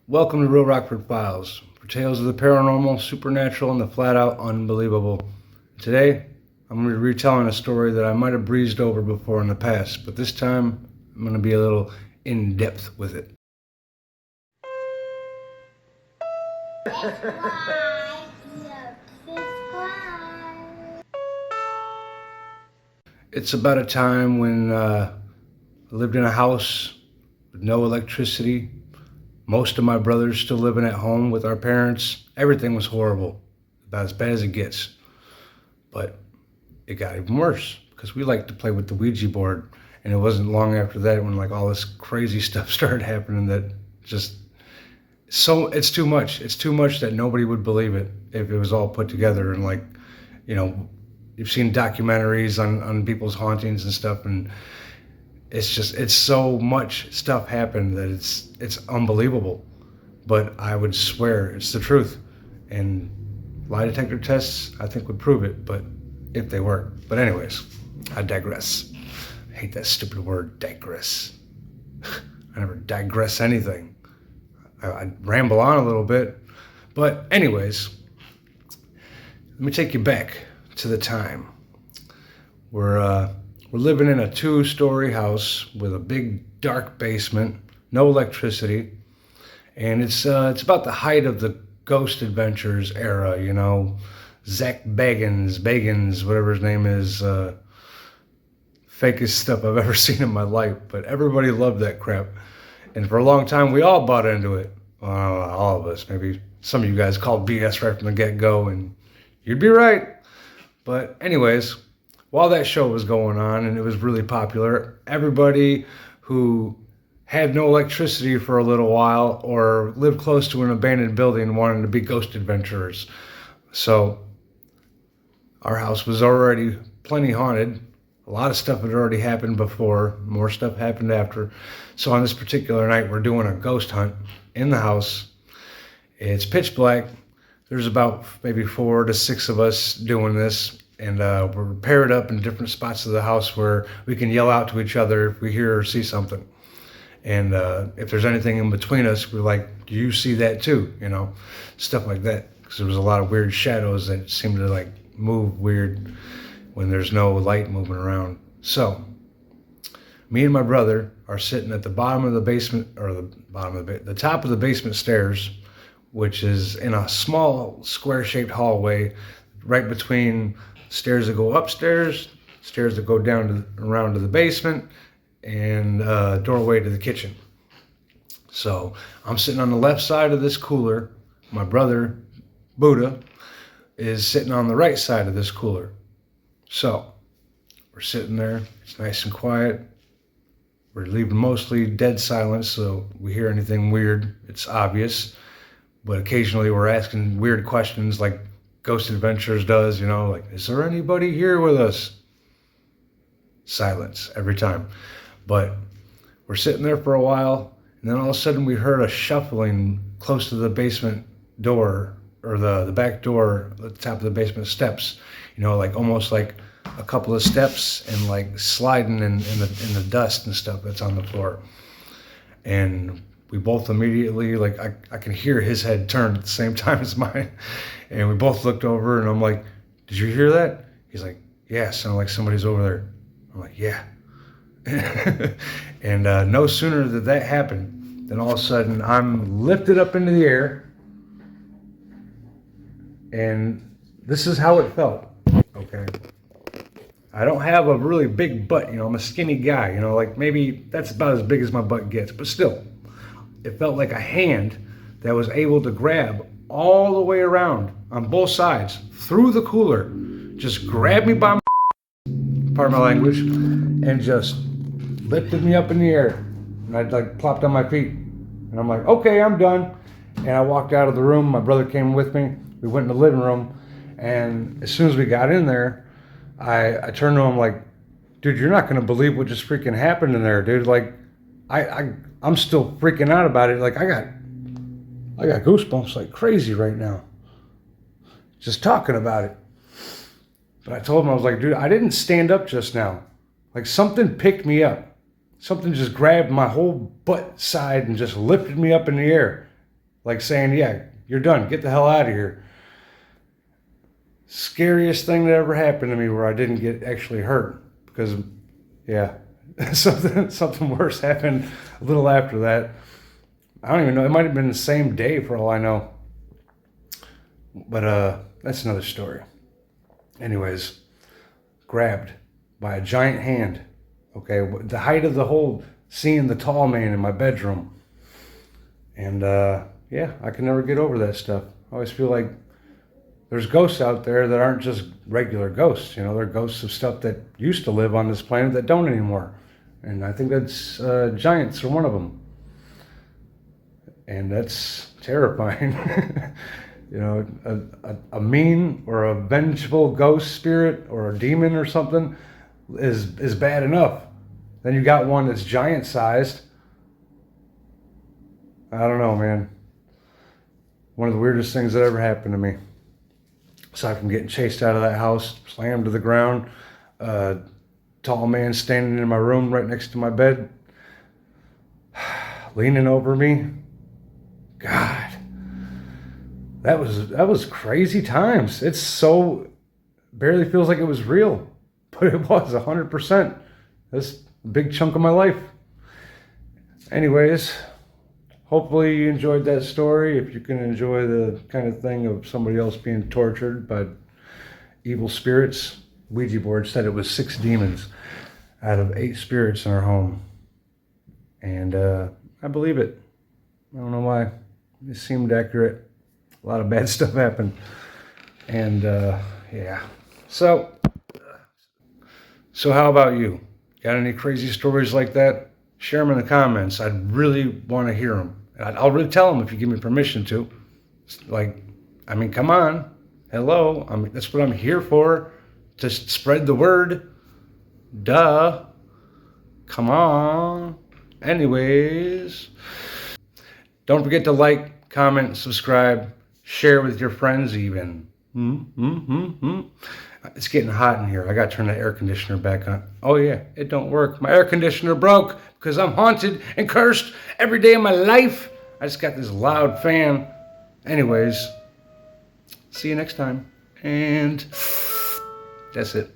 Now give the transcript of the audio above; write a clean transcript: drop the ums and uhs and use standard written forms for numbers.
Welcome to Real Rockford Files, for tales of the paranormal, supernatural, and the flat-out unbelievable. Today, I'm going to be retelling a story that I might have breezed over before in the past, but this time, I'm going to be a little in-depth with it. It's about a time when I lived in a house with no electricity. Most of my brothers still living at home with our parents. Everything was horrible, about as bad as it gets. But it got even worse because we liked to play with the Ouija board, and it wasn't long after that when like all this crazy stuff started happening that just it's too much. It's too much that nobody would believe it if it was all put together. And like, you've seen documentaries on people's hauntings and stuff, and it's so much stuff happened that it's unbelievable. But I would swear it's the truth, and lie detector tests I think would prove it, but if they work. But anyways, I digress. I hate that stupid word, digress. I never digress anything. I ramble on a little bit, but anyways, let me take you back to the time. We're living in a 2-story house with a big dark basement, no electricity, and it's about the height of the Ghost Adventures era. Zach Bagans, whatever his name is, fakest stuff I've ever seen in my life. But everybody loved that crap, and for a long time we all bought into it. Well, all of us. Maybe some of you guys called BS right from the get-go, and you'd be right. But anyways, while that show was going on and it was really popular, everybody who had no electricity for a little while or lived close to an abandoned building wanted to be ghost adventurers. So our house was already plenty haunted. A lot of stuff had already happened before. More stuff happened after. So on this particular night, we're doing a ghost hunt in the house. It's pitch black. There's about maybe 4 to 6 of us doing this. And we're paired up in different spots of the house where we can yell out to each other if we hear or see something. And if there's anything in between us, we're like, do you see that too? Stuff like that. Because there was a lot of weird shadows that seemed to like move weird when there's no light moving around. So me and my brother are sitting at the bottom of the basement, or the top of the basement stairs, which is in a small square-shaped hallway right between stairs that go upstairs, stairs that go down around to the basement, and doorway to the kitchen. So I'm sitting on the left side of this cooler. My brother, Buddha, is sitting on the right side of this cooler. So we're sitting there. It's nice and quiet. We're leaving mostly dead silence, so we hear anything weird, it's obvious. But occasionally we're asking weird questions like Ghost Adventures does, like, is there anybody here with us? Silence every time. But we're sitting there for a while, and then all of a sudden we heard a shuffling close to the basement door, or the back door at the top of the basement steps, like almost like a couple of steps and like sliding in the dust and stuff that's on the floor. And we both immediately, like, I can hear his head turn at the same time as mine. And we both looked over, and I'm like, did you hear that? He's like, yeah, sounded like somebody's over there. I'm like, yeah. And no sooner did that happen than all of a sudden I'm lifted up into the air. And this is how it felt, okay? I don't have a really big butt, I'm a skinny guy, like maybe that's about as big as my butt gets, but still. It felt like a hand that was able to grab all the way around on both sides through the cooler, just grabbed me by my, pardon my language, and just lifted me up in the air. And I like plopped on my feet, and I'm like, okay, I'm done. And I walked out of the room. My brother came with me. We went in the living room, and as soon as we got in there, I turned to him like, dude, you're not gonna believe what just freaking happened in there, dude. Like, I'm still freaking out about it. Like, I got goosebumps like crazy right now, just talking about it. But I told him, I was like, dude, I didn't stand up just now. Like, something picked me up. Something just grabbed my whole butt side and just lifted me up in the air. like saying, yeah, you're done, get the hell out of here. Scariest thing that ever happened to me where I didn't get actually hurt, because yeah, something worse happened a little after that. I don't even know, it might have been the same day for all I know, but that's another story. Anyways, grabbed by a giant hand, okay, the height of the whole, seeing the tall man in my bedroom. And yeah, I can never get over that stuff. I always feel like there's ghosts out there that aren't just regular ghosts. You know, they're ghosts of stuff that used to live on this planet that don't anymore. And I think that's giants are one of them. And that's terrifying. You know, a mean or a vengeful ghost spirit or a demon or something is bad enough. Then you got one that's giant sized. I don't know, man. One of the weirdest things that ever happened to me. Aside from getting chased out of that house, slammed to the ground, tall man standing in my room right next to my bed, leaning over me. God, that was crazy times. It's so, barely feels like it was real, but it was 100%. That's a big chunk of my life. Anyways, hopefully you enjoyed that story. If you can enjoy the kind of thing of somebody else being tortured by evil spirits. Ouija board said it was 6 demons out of 8 spirits in our home. And I believe it. I don't know why. It seemed accurate. A lot of bad stuff happened. And yeah. So how about you? Got any crazy stories like that? Share them in the comments. I'd really want to hear them. I'll really tell them if you give me permission to. Like, I mean, come on. Hello. I mean, that's what I'm here for. To spread the word. Duh. Come on. Anyways. Don't forget to like, comment, subscribe, share with your friends even. It's getting hot in here. I got to turn the air conditioner back on. Oh yeah, it don't work. My air conditioner broke because I'm haunted and cursed every day of my life. I just got this loud fan. Anyways, see you next time. And that's it.